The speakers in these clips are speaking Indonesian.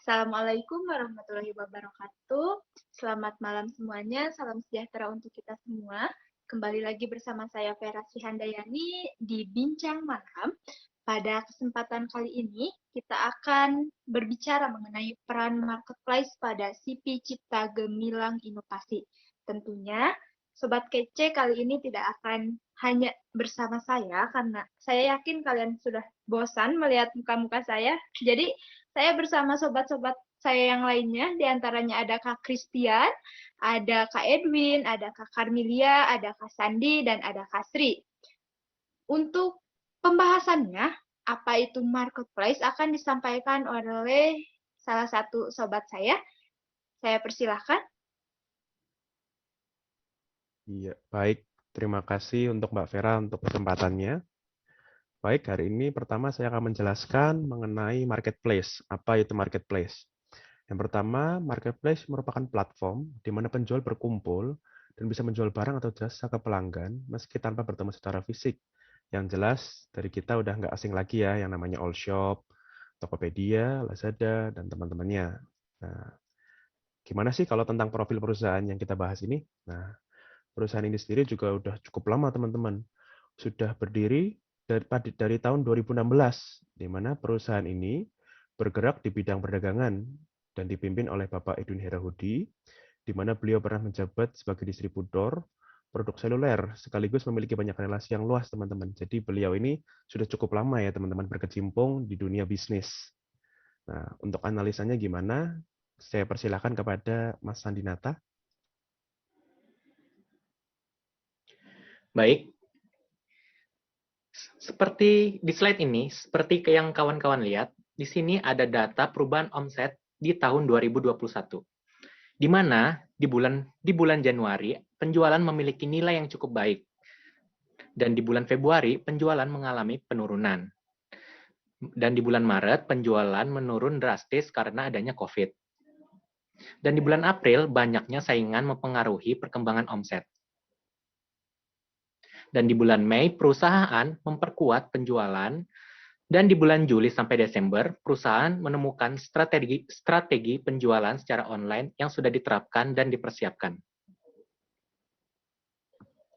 Assalamualaikum warahmatullahi wabarakatuh. Selamat malam semuanya, salam sejahtera untuk kita semua. Kembali lagi bersama saya Vera Sihandayani di Bincang Malam. Pada kesempatan kali ini, kita akan berbicara mengenai peran marketplace pada CP Cipta Gemilang Inovasi. Tentunya, Sobat Kece kali ini tidak akan hanya bersama saya, karena saya yakin kalian sudah bosan melihat muka-muka saya. Jadi, saya bersama sobat-sobat saya yang lainnya, diantaranya ada Kak Christian, ada Kak Edwin, ada Kak Carmilia, ada Kak Sandi, dan ada Kak Sri. Untuk pembahasannya, apa itu marketplace akan disampaikan oleh salah satu sobat saya. Saya persilahkan. Iya, baik. Terima kasih untuk Mbak Vera untuk kesempatannya. Baik, hari ini pertama saya akan menjelaskan mengenai marketplace. Apa itu marketplace? Yang pertama, marketplace merupakan platform di mana penjual berkumpul dan bisa menjual barang atau jasa ke pelanggan meski tanpa bertemu secara fisik. Yang jelas, dari kita udah nggak asing lagi ya yang namanya Allshop, Tokopedia, Lazada, dan teman-temannya. Nah, gimana sih kalau tentang profil perusahaan yang kita bahas ini? Nah, perusahaan ini sendiri juga udah cukup lama, teman-teman. Sudah berdiri dari tahun 2016, di mana perusahaan ini bergerak di bidang perdagangan dan dipimpin oleh Bapak Edwin Herahudi, di mana beliau pernah menjabat sebagai distributor produk seluler, sekaligus memiliki banyak relasi yang luas, teman-teman. Jadi beliau ini sudah cukup lama ya, teman-teman, berkecimpung di dunia bisnis. Nah, untuk analisanya gimana? Saya persilahkan kepada Mas Sandinata. Baik, seperti di slide ini, seperti yang kawan-kawan lihat, di sini ada data perubahan omset di tahun 2021. Di mana di bulan Januari penjualan memiliki nilai yang cukup baik. Dan di bulan Februari penjualan mengalami penurunan. Dan di bulan Maret penjualan menurun drastis karena adanya Covid. Dan di bulan April banyaknya saingan mempengaruhi perkembangan omset. Dan di bulan Mei, perusahaan memperkuat penjualan, dan di bulan Juli sampai Desember, perusahaan menemukan strategi penjualan secara online yang sudah diterapkan dan dipersiapkan.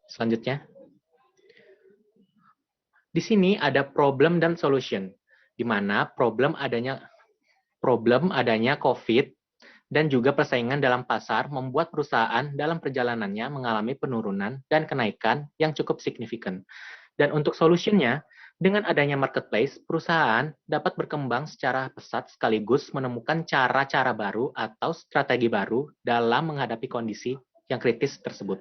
Selanjutnya, di sini ada problem dan solution, di mana problem adanya COVID dan juga persaingan dalam pasar membuat perusahaan dalam perjalanannya mengalami penurunan dan kenaikan yang cukup signifikan. Dan untuk solusinya, dengan adanya marketplace, perusahaan dapat berkembang secara pesat sekaligus menemukan cara-cara baru atau strategi baru dalam menghadapi kondisi yang kritis tersebut.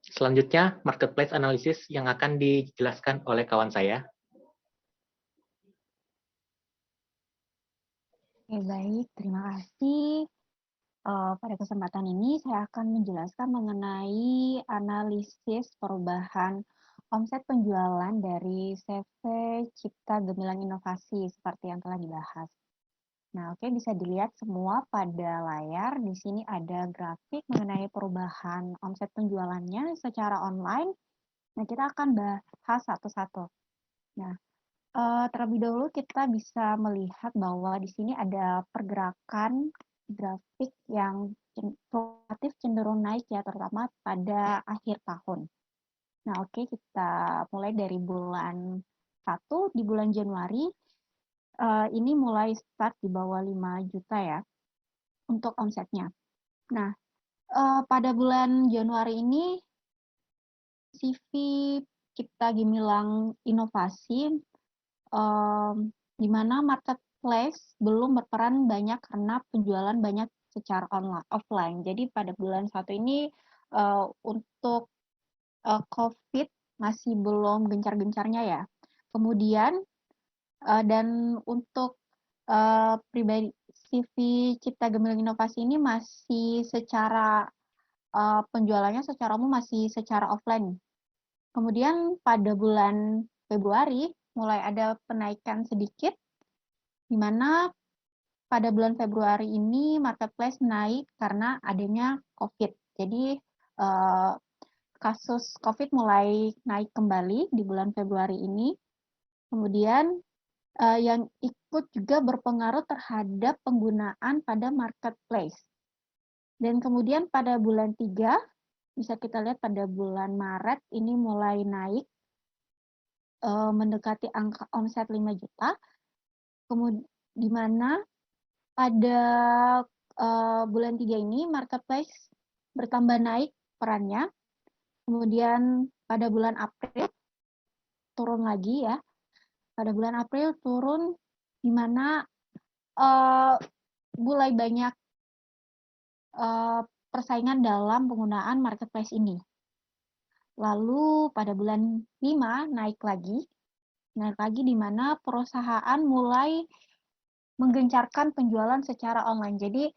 Selanjutnya, marketplace analysis yang akan dijelaskan oleh kawan saya. Oke, baik. Terima kasih. Pada kesempatan ini saya akan menjelaskan mengenai analisis perubahan omset penjualan dari CV Cipta Gemilang Inovasi seperti yang telah dibahas. Nah, oke, bisa dilihat semua pada layar. Di sini ada grafik mengenai perubahan omset penjualannya secara online. Nah, kita akan bahas satu-satu. Nah, terlebih dahulu kita bisa melihat bahwa di sini ada pergerakan grafik yang relatif cenderung naik ya, terutama pada akhir tahun. Nah, oke, kita mulai dari bulan 1 di bulan Januari, ini mulai start di bawah 5 juta ya untuk omsetnya. Nah, pada bulan Januari ini CV Cipta Gemilang Inovasi di mana marketplace belum berperan banyak karena penjualan banyak secara offline. Jadi pada bulan 1 ini untuk COVID masih belum gencar-gencarnya ya. Kemudian dan untuk pribadi CV Cipta Gemilang Inovasi ini masih secara penjualannya secara umum masih secara offline. Kemudian pada bulan Februari mulai ada penaikan sedikit, di mana pada bulan Februari ini marketplace naik karena adanya COVID. Jadi kasus COVID mulai naik kembali di bulan Februari ini. Kemudian yang ikut juga berpengaruh terhadap penggunaan pada marketplace. Dan kemudian pada bulan 3, bisa kita lihat pada bulan Maret ini mulai naik, mendekati angka omset 5 juta, di mana pada bulan 3 ini marketplace bertambah naik perannya, kemudian pada bulan April turun lagi ya, pada bulan April turun di mana mulai banyak persaingan dalam penggunaan marketplace ini. Lalu pada bulan 5 naik lagi di mana perusahaan mulai menggencarkan penjualan secara online. Jadi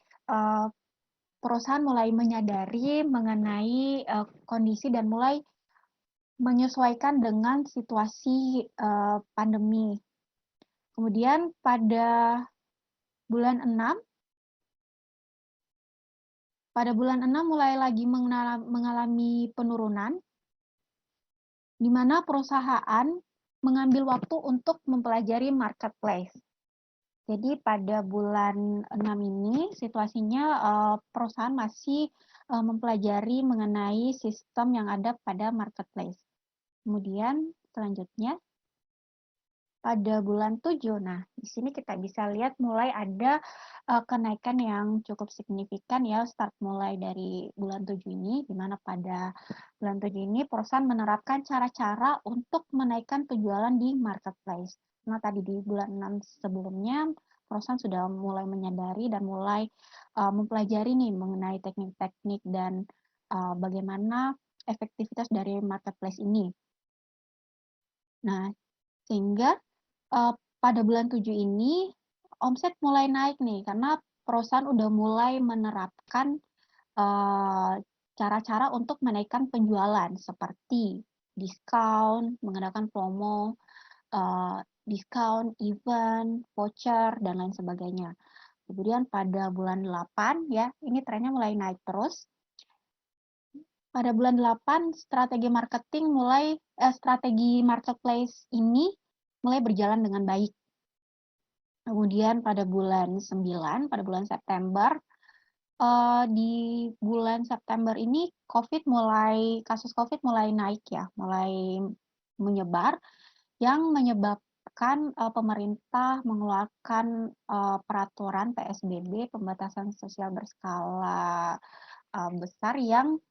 perusahaan mulai menyadari mengenai kondisi dan mulai menyesuaikan dengan situasi pandemi. Kemudian pada bulan 6 mulai lagi mengalami penurunan, di mana perusahaan mengambil waktu untuk mempelajari marketplace. Jadi pada bulan 6 ini situasinya perusahaan masih mempelajari mengenai sistem yang ada pada marketplace. Kemudian selanjutnya pada bulan 7, nah di sini kita bisa lihat mulai ada kenaikan yang cukup signifikan ya, start mulai dari bulan 7 ini, di mana pada bulan 7 ini perusahaan menerapkan cara-cara untuk menaikkan penjualan di marketplace. Nah tadi di bulan 6 sebelumnya, perusahaan sudah mulai menyadari dan mulai mempelajari nih mengenai teknik-teknik dan bagaimana efektivitas dari marketplace ini. Nah, sehingga pada bulan 7 ini omset mulai naik nih karena perusahaan udah mulai menerapkan cara-cara untuk menaikkan penjualan seperti diskon, mengadakan promo, diskon, event, voucher, dan lain sebagainya. Kemudian pada bulan 8 ya, ini trennya mulai naik terus. Pada bulan 8 strategi marketplace ini mulai berjalan dengan baik. Kemudian pada bulan 9, pada bulan September, di bulan September ini kasus COVID mulai naik ya, mulai menyebar, yang menyebabkan pemerintah mengeluarkan peraturan PSBB, pembatasan sosial berskala besar yang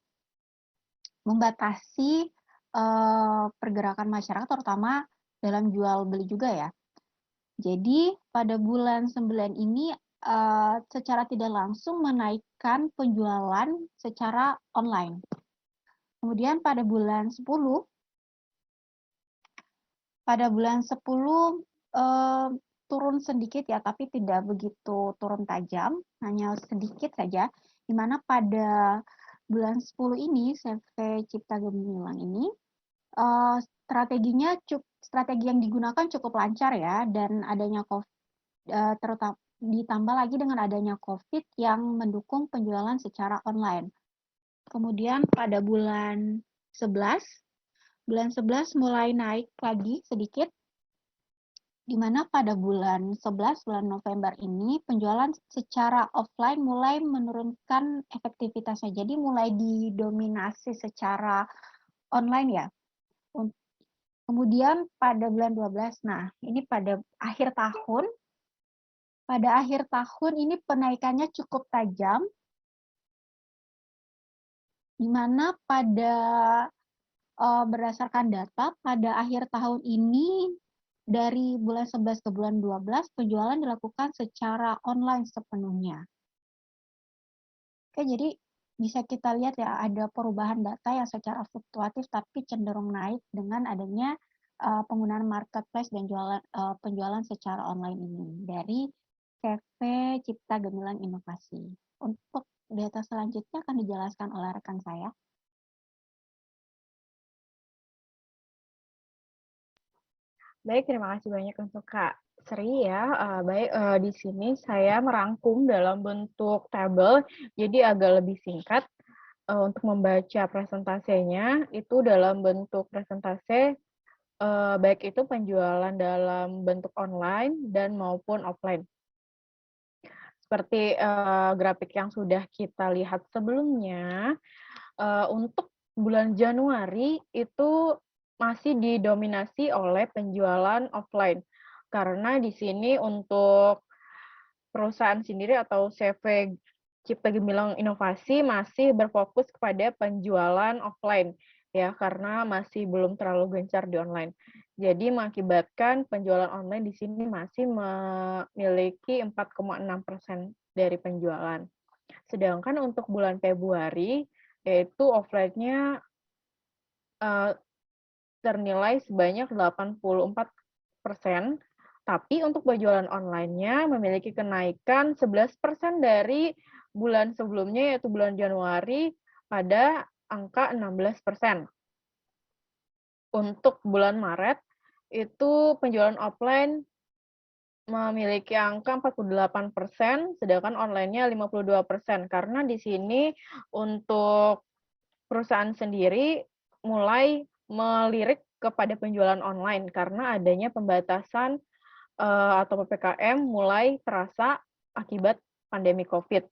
membatasi pergerakan masyarakat, terutama dalam jual beli juga ya. Jadi pada bulan 9 ini secara tidak langsung menaikkan penjualan secara online. Kemudian pada bulan 10 turun sedikit ya, tapi tidak begitu turun tajam, hanya sedikit saja, di mana pada bulan 10 ini CV Cipta Gemilang ini strategi yang digunakan cukup lancar ya, dan adanya terutama ditambah lagi dengan adanya COVID yang mendukung penjualan secara online. Kemudian pada bulan 11 mulai naik lagi sedikit, di mana pada bulan 11, bulan November ini, penjualan secara offline mulai menurunkan efektivitasnya. Jadi mulai didominasi secara online ya. Kemudian pada bulan 12, nah ini pada akhir tahun ini penaikannya cukup tajam, di mana berdasarkan data pada akhir tahun ini dari bulan 11 ke bulan 12 penjualan dilakukan secara online sepenuhnya. Oke, jadi bisa kita lihat ya ada perubahan data yang secara fluktuatif tapi cenderung naik dengan adanya penggunaan marketplace dan penjualan secara online ini dari CV Cipta Gemilang Inovasi. Untuk data selanjutnya akan dijelaskan oleh rekan saya. Baik, terima kasih banyak untuk Kak Sri ya. Di sini saya merangkum dalam bentuk tabel, jadi agak lebih singkat. Untuk membaca presentasinya, itu dalam bentuk presentasi baik itu penjualan dalam bentuk online dan maupun offline. Seperti grafik yang sudah kita lihat sebelumnya, untuk bulan Januari itu masih didominasi oleh penjualan offline. Karena di sini untuk perusahaan sendiri atau CV Cipta Gemilang Inovasi masih berfokus kepada penjualan offline ya, karena masih belum terlalu gencar di online. Jadi mengakibatkan penjualan online di sini masih memiliki 4,6% dari penjualan. Sedangkan untuk bulan Februari yaitu offline-nya ternilai sebanyak 84%, tapi untuk penjualan online-nya memiliki kenaikan 11% dari bulan sebelumnya, yaitu bulan Januari, pada angka 16%. Untuk bulan Maret, itu penjualan offline memiliki angka 48%, sedangkan online-nya 52%. Karena di sini untuk perusahaan sendiri mulai melirik kepada penjualan online karena adanya pembatasan atau PPKM mulai terasa akibat pandemi COVID.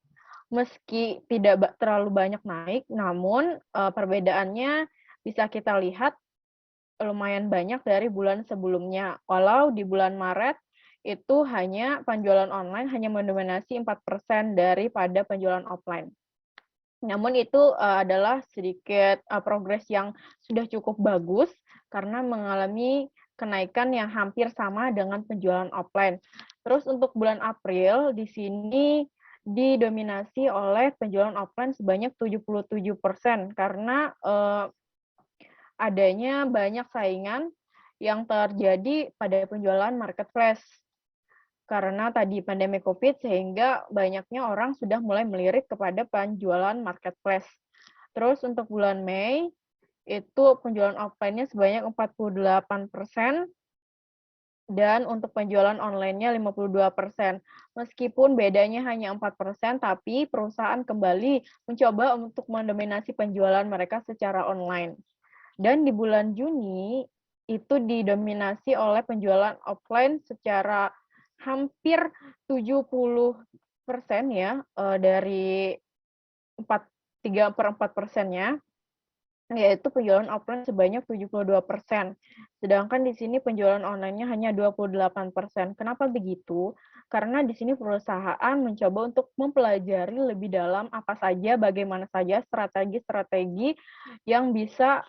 Meski tidak terlalu banyak naik, namun perbedaannya bisa kita lihat lumayan banyak dari bulan sebelumnya. Walau di bulan Maret itu hanya penjualan online hanya mendominasi 4% daripada penjualan offline. Namun itu adalah sedikit progres yang sudah cukup bagus karena mengalami kenaikan yang hampir sama dengan penjualan offline. Terus untuk bulan April di sini didominasi oleh penjualan offline sebanyak 77% karena adanya banyak saingan yang terjadi pada penjualan marketplace. Karena tadi pandemi COVID, sehingga banyaknya orang sudah mulai melirik kepada penjualan marketplace. Terus untuk bulan Mei, itu penjualan offline-nya sebanyak 48%, dan untuk penjualan online-nya 52%. Meskipun bedanya hanya 4%, tapi perusahaan kembali mencoba untuk mendominasi penjualan mereka secara online. Dan di bulan Juni, itu didominasi oleh penjualan offline secara hampir 70% ya, dari 3/4%-nya, yaitu penjualan offline sebanyak 72%. Sedangkan di sini penjualan online-nya hanya 28%. Kenapa begitu? Karena di sini perusahaan mencoba untuk mempelajari lebih dalam apa saja, bagaimana saja strategi-strategi yang bisa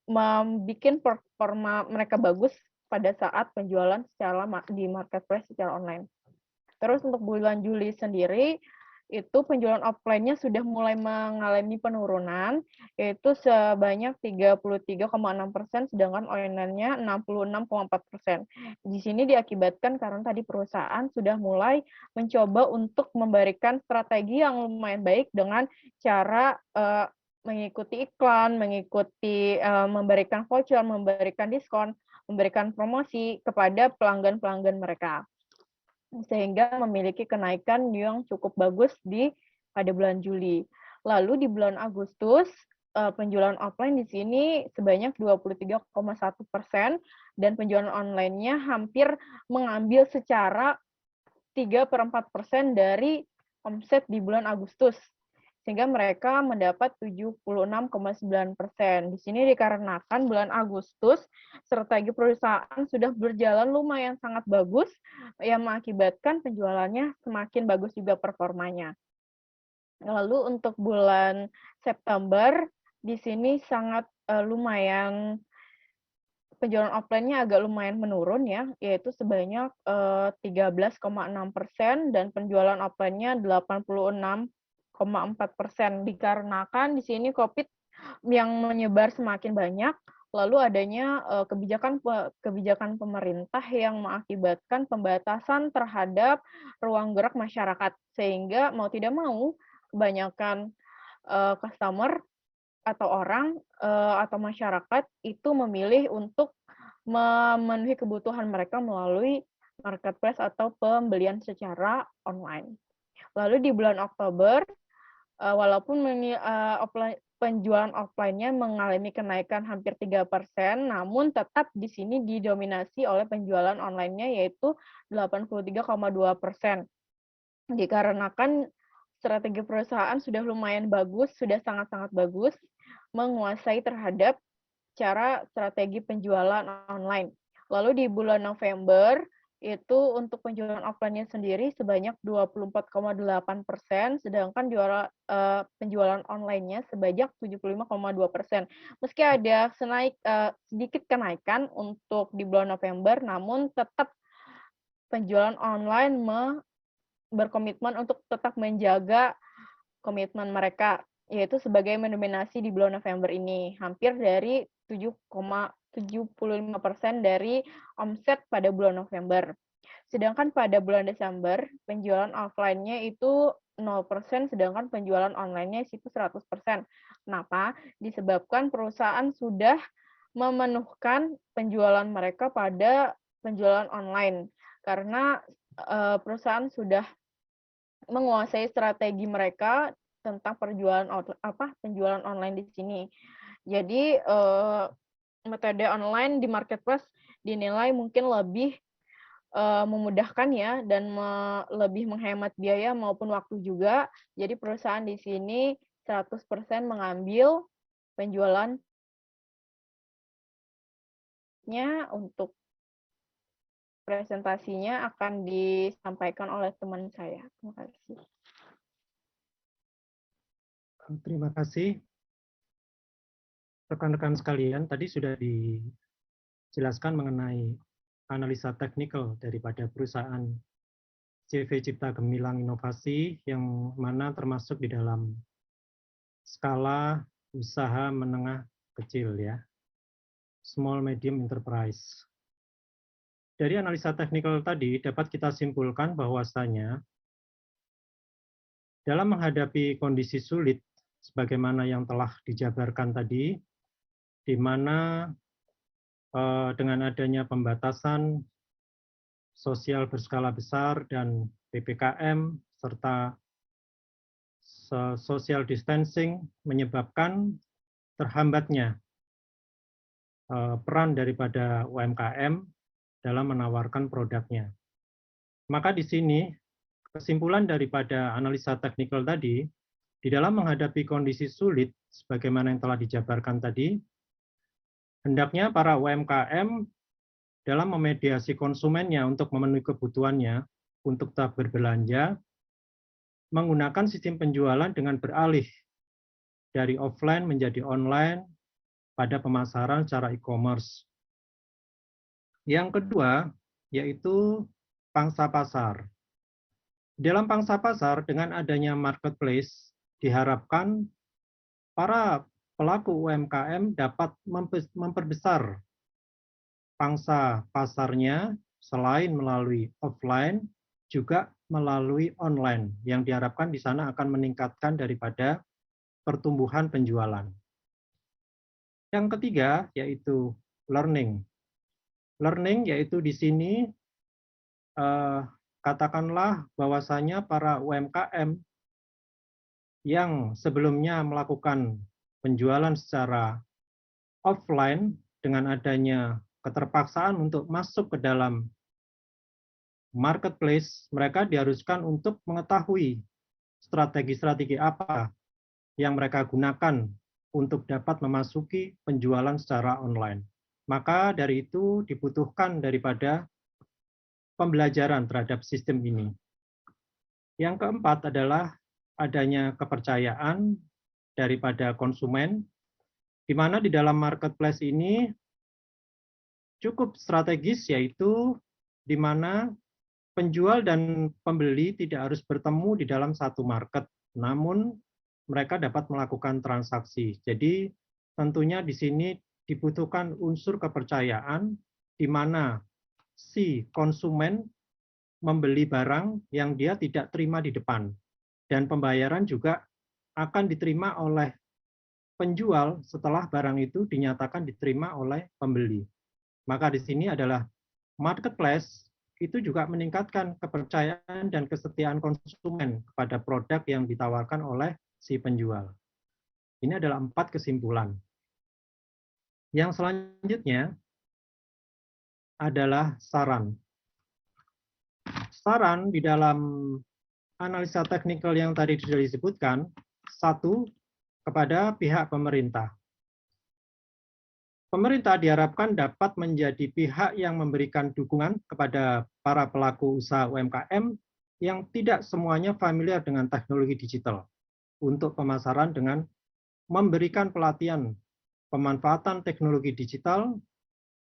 membuat performa mereka bagus pada saat penjualan secara di marketplace secara online. Terus untuk bulan Juli sendiri, itu penjualan offline-nya sudah mulai mengalami penurunan, yaitu sebanyak 33,6%, sedangkan online-nya 66,4%. Di sini diakibatkan karena tadi perusahaan sudah mulai mencoba untuk memberikan strategi yang lumayan baik dengan cara mengikuti iklan, memberikan voucher, memberikan diskon, memberikan promosi kepada pelanggan-pelanggan mereka. Sehingga memiliki kenaikan yang cukup bagus pada bulan Juli. Lalu di bulan Agustus, penjualan offline di sini sebanyak 23,1%, dan penjualan online-nya hampir mengambil secara 3/4% dari omset di bulan Agustus. Sehingga mereka mendapat 76,9%. Di sini dikarenakan bulan Agustus strategi perusahaan sudah berjalan lumayan sangat bagus, yang mengakibatkan penjualannya semakin bagus juga performanya. Lalu untuk bulan September, di sini sangat lumayan penjualan offline-nya agak lumayan menurun ya, yaitu sebanyak 13,6%, dan penjualan offline-nya 86,4%, dikarenakan di sini COVID yang menyebar semakin banyak, lalu adanya kebijakan pemerintah yang mengakibatkan pembatasan terhadap ruang gerak masyarakat, sehingga mau tidak mau kebanyakan customer atau orang atau masyarakat itu memilih untuk memenuhi kebutuhan mereka melalui marketplace atau pembelian secara online. Lalu di bulan Oktober, walaupun penjualan offline-nya mengalami kenaikan hampir 3%, namun tetap di sini didominasi oleh penjualan online-nya yaitu 83,2%. Dikarenakan strategi perusahaan sudah lumayan bagus, sudah sangat-sangat bagus, menguasai terhadap cara strategi penjualan online. Lalu di bulan November, itu untuk penjualan offline-nya sendiri sebanyak 24,8%, sedangkan penjualan online-nya sebanyak 75,2%. Meski ada sedikit kenaikan untuk di bulan November, namun tetap penjualan online berkomitmen untuk tetap menjaga komitmen mereka, yaitu sebagai mendominasi di bulan November ini, hampir dari 7,75% dari omset pada bulan November. Sedangkan pada bulan Desember, penjualan offline-nya itu 0%, sedangkan penjualan online-nya itu 100%. Kenapa? Disebabkan perusahaan sudah memenuhkan penjualan mereka pada penjualan online. Karena perusahaan sudah menguasai strategi mereka tentang penjualan online di sini. Jadi metode online di marketplace dinilai mungkin lebih memudahkan ya dan lebih menghemat biaya maupun waktu juga. Jadi perusahaan di sini 100% mengambil penjualannya untuk presentasinya akan disampaikan oleh teman saya. Terima kasih. Terima kasih. Rekan-rekan sekalian, tadi sudah dijelaskan mengenai analisa teknikal daripada perusahaan CV Cipta Gemilang Inovasi, yang mana termasuk di dalam skala usaha menengah kecil ya, small medium enterprise. Dari analisa teknikal tadi dapat kita simpulkan bahwasanya dalam menghadapi kondisi sulit sebagaimana yang telah dijabarkan tadi, di mana dengan adanya pembatasan sosial berskala besar dan PPKM serta social distancing menyebabkan terhambatnya peran daripada UMKM dalam menawarkan produknya. Maka di sini kesimpulan daripada analisa teknikal tadi, di dalam menghadapi kondisi sulit sebagaimana yang telah dijabarkan tadi, hendaknya para UMKM dalam memediasi konsumennya untuk memenuhi kebutuhannya untuk tetap berbelanja, menggunakan sistem penjualan dengan beralih dari offline menjadi online pada pemasaran secara e-commerce. Yang kedua, yaitu pangsa pasar. Dalam pangsa pasar, dengan adanya marketplace, diharapkan para pelaku UMKM dapat memperbesar pangsa pasarnya selain melalui offline, juga melalui online, yang diharapkan di sana akan meningkatkan daripada pertumbuhan penjualan. Yang ketiga, yaitu learning. Learning yaitu di sini katakanlah bahwasanya para UMKM yang sebelumnya melakukan penjualan secara offline dengan adanya keterpaksaan untuk masuk ke dalam marketplace, mereka diharuskan untuk mengetahui strategi-strategi apa yang mereka gunakan untuk dapat memasuki penjualan secara online. Maka dari itu dibutuhkan daripada pembelajaran terhadap sistem ini. Yang keempat adalah adanya kepercayaan daripada konsumen, di mana di dalam marketplace ini cukup strategis, yaitu di mana penjual dan pembeli tidak harus bertemu di dalam satu market, namun mereka dapat melakukan transaksi. Jadi tentunya di sini dibutuhkan unsur kepercayaan di mana si konsumen membeli barang yang dia tidak terima di depan, dan pembayaran juga akan diterima oleh penjual setelah barang itu dinyatakan diterima oleh pembeli. Maka di sini adalah marketplace itu juga meningkatkan kepercayaan dan kesetiaan konsumen kepada produk yang ditawarkan oleh si penjual. Ini adalah 4 kesimpulan. Yang selanjutnya adalah saran. Saran di dalam analisa teknikal yang tadi sudah disebutkan, 1, kepada pihak pemerintah. Pemerintah diharapkan dapat menjadi pihak yang memberikan dukungan kepada para pelaku usaha UMKM yang tidak semuanya familiar dengan teknologi digital untuk pemasaran dengan memberikan pelatihan pemanfaatan teknologi digital,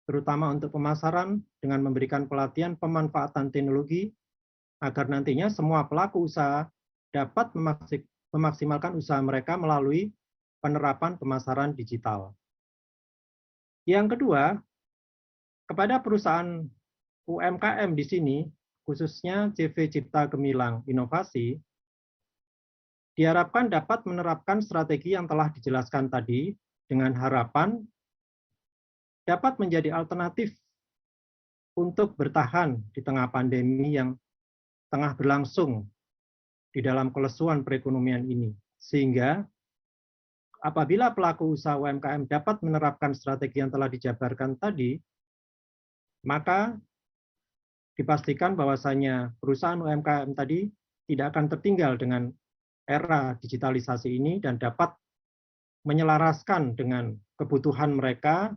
terutama untuk pemasaran dengan memberikan pelatihan pemanfaatan teknologi agar nantinya semua pelaku usaha dapat memaksimalkan usaha mereka melalui penerapan pemasaran digital. Yang kedua, kepada perusahaan UMKM di sini, khususnya CV Cipta Gemilang Inovasi, diharapkan dapat menerapkan strategi yang telah dijelaskan tadi dengan harapan dapat menjadi alternatif untuk bertahan di tengah pandemi yang tengah berlangsung di dalam kelesuan perekonomian ini. Sehingga apabila pelaku usaha UMKM dapat menerapkan strategi yang telah dijabarkan tadi, maka dipastikan bahwasanya perusahaan UMKM tadi tidak akan tertinggal dengan era digitalisasi ini dan dapat menyelaraskan dengan kebutuhan mereka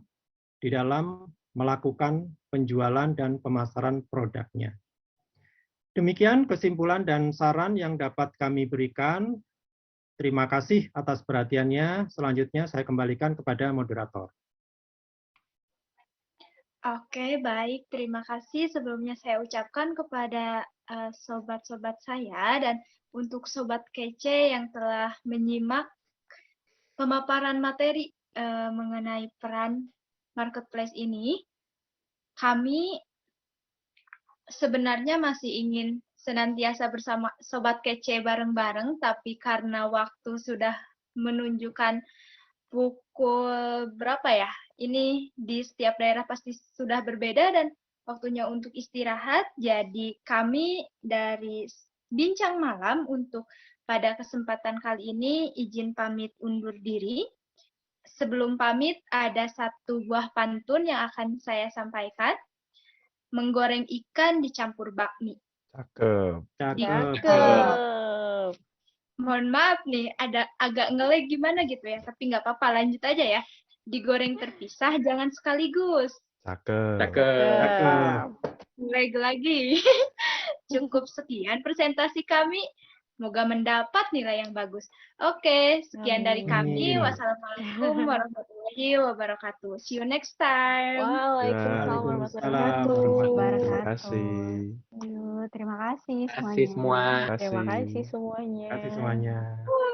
di dalam melakukan penjualan dan pemasaran produknya. Demikian kesimpulan dan saran yang dapat kami berikan. Terima kasih atas perhatiannya. Selanjutnya saya kembalikan kepada moderator. Oke, baik. Terima kasih sebelumnya saya ucapkan kepada sobat-sobat saya dan untuk sobat kece yang telah menyimak pemaparan materi mengenai peran marketplace ini. Kami sebenarnya masih ingin senantiasa bersama sobat kece bareng-bareng, tapi karena waktu sudah menunjukkan pukul berapa ya? Ini di setiap daerah pasti sudah berbeda dan waktunya untuk istirahat. Jadi kami dari Bincang Malam untuk pada kesempatan kali ini izin pamit undur diri. Sebelum pamit ada satu buah pantun yang akan saya sampaikan. Menggoreng ikan dicampur bakmi. Cakep. Cakep. Mohon maaf nih, ada agak nge-lag gimana gitu ya, tapi nggak apa-apa, lanjut aja ya. Digoreng terpisah, jangan sekaligus. Cakep. Cakep. Lag lagi. Cukup sekian presentasi kami. Semoga mendapat nilai yang bagus. Oke, sekian dari kami. Amin. Wassalamualaikum warahmatullahi wabarakatuh. See you next time. Waalaikumsalam warahmatullahi Waalaikumsalam wabarakatuh. Terima kasih. Yuk, terima kasih Terima kasih semuanya. semua. Terima kasih semuanya. Terima kasih semuanya.